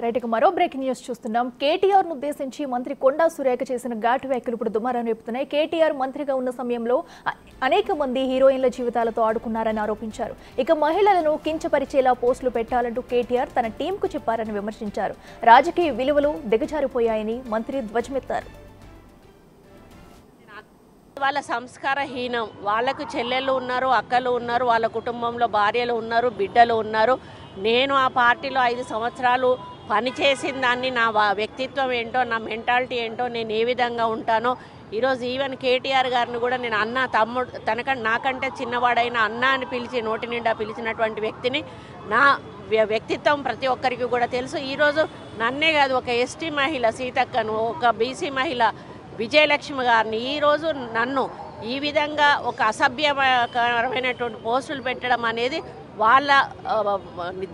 Right ఇక మరో breaking news చూస్తున్నాం. కేటీఆర్ ను ఉద్దేశించి మంత్రి కొండా సురేఖ చేసిన ఘాటు వ్యాఖ్యలు ఇప్పుడు దుమారం రేపుతున్నాయి. కేటీఆర్ మంత్రిగా ఉన్న సమయంలో అనేక మంది హీరోయిన్ల జీవితాలతో ఆడుకున్నారని ఆరోపించారు. ఇక మహిళలను కించపరిచేలా పోస్టులు పెట్టాలంటూ కేటీఆర్ తన టీంకు చెప్పారని విమర్శించారు. రాజకీయ విలువలు దిగజారిపోయాయని మంత్రి ధ్వజమెత్తారు. వాళ్ళ సంస్కారహీనం, వాళ్ళకు చెల్లెళ్ళు ఉన్నారు, అక్కలు ఉన్నారు, వాళ్ళ కుటుంబంలో భార్యలు ఉన్నారు, బిడ్డలు ఉన్నారు. నేను ఆ పార్టీలో 5 సంవత్సరాలు పనిచేసిన దాన్ని, నా వ్యక్తిత్వం ఏంటో, నా మెంటాలిటీ ఏంటో, నేను ఏ విధంగా ఉంటానో ఈరోజు ఈవెన్ కేటీఆర్ గారిని కూడా నేను అన్న, తమ్ముడు, నాకంటే చిన్నవాడైన అన్న అని పిలిచి నోటి నిండా పిలిచినటువంటి వ్యక్తిని. నా వ్యక్తిత్వం ప్రతి ఒక్కరికి కూడా తెలుసు. ఈరోజు నన్నే కాదు, ఒక ఎస్టీ మహిళ సీతక్కను, ఒక బీసీ మహిళ విజయలక్ష్మి గారిని, ఈరోజు నన్ను ఈ విధంగా ఒక అసభ్యకరమైనటువంటి పోస్టులు పెట్టడం అనేది వాళ్ళ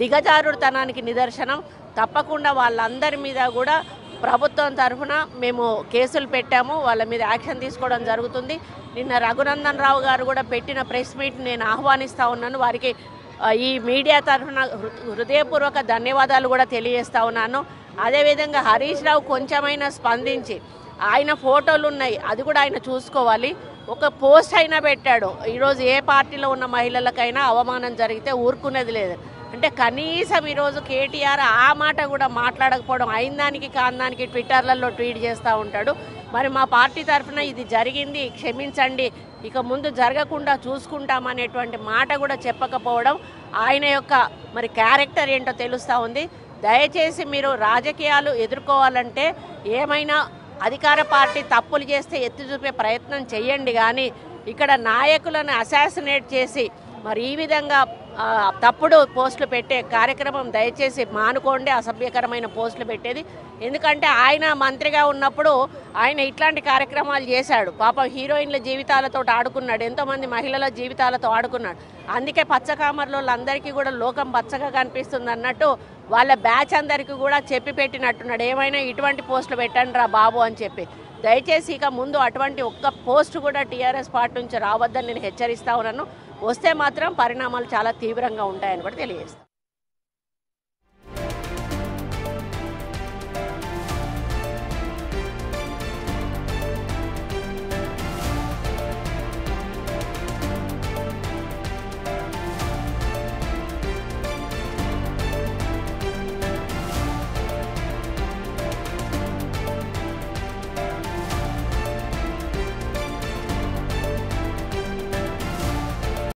దిగజారుడుతనానికి నిదర్శనం. తప్పకుండా వాళ్ళందరి మీద కూడా ప్రభుత్వం తరఫున మేము కేసులు పెట్టాము, వాళ్ళ మీద యాక్షన్ తీసుకోవడం జరుగుతుంది. నిన్న రఘునందన్ రావు గారు కూడా పెట్టిన ప్రెస్ మీట్ నేను ఆహ్వానిస్తూ ఉన్నాను. వారికి ఈ మీడియా తరఫున హృదయపూర్వక ధన్యవాదాలు కూడా తెలియజేస్తూ ఉన్నాను. అదేవిధంగా హరీష్ రావు కొంచెమైనా స్పందించి, ఆయన ఫోటోలు ఉన్నాయి, అది కూడా ఆయన చూసుకోవాలి. ఒక పోస్ట్ అయినా పెట్టాడు. ఈరోజు ఏ పార్టీలో ఉన్న మహిళలకైనా అవమానం జరిగితే ఊరుకునేది లేదు. అంటే కనీసం ఈరోజు కేటీఆర్ ఆ మాట కూడా మాట్లాడకపోవడం, అయిందానికి కాందానికి ట్విట్టర్లలో ట్వీట్ చేస్తూ ఉంటాడు. మరి మా పార్టీ తరఫున ఇది జరిగింది, క్షమించండి, ఇక ముందు జరగకుండా చూసుకుంటామనేటువంటి మాట కూడా చెప్పకపోవడం ఆయన యొక్క మరి క్యారెక్టర్ ఏంటో తెలుస్తూ ఉంది. దయచేసి మీరు రాజకీయాలు ఎదుర్కోవాలంటే ఏమైనా అధికార పార్టీ తప్పులు చేస్తే ఎత్తి చూపే ప్రయత్నం చేయండి, కానీ ఇక్కడ నాయకులను అసాసినేట్ చేసి మరి ఈ విధంగా తప్పుడు పోస్టులు పెట్టే కార్యక్రమం దయచేసి మానుకోండి. అసభ్యకరమైన పోస్టులు పెట్టేది, ఎందుకంటే ఆయన మంత్రిగా ఉన్నప్పుడు ఆయన ఇట్లాంటి కార్యక్రమాలు చేశాడు. పాపం హీరోయిన్ల జీవితాలతో ఆడుకున్నాడు, ఎంతోమంది మహిళల జీవితాలతో ఆడుకున్నాడు. అందుకే పచ్చకామర్లో అందరికీ కూడా లోకం పచ్చగా కనిపిస్తుంది అన్నట్టు వాళ్ళ బ్యాచ్ అందరికీ కూడా చెప్పి పెట్టినట్టున్నాడు, ఏమైనా ఇటువంటి పోస్టులు పెట్టండి రా బాబు అని చెప్పి. దయచేసి ఇక ముందు అటువంటి ఒక్క పోస్ట్ కూడా టీఆర్ఎస్ పార్టీ నుంచి రావద్దని నేను హెచ్చరిస్తా ఉన్నాను. వస్తే మాత్రం పరిణామాలు చాలా తీవ్రంగా ఉంటాయని కూడా తెలియజేస్తాను.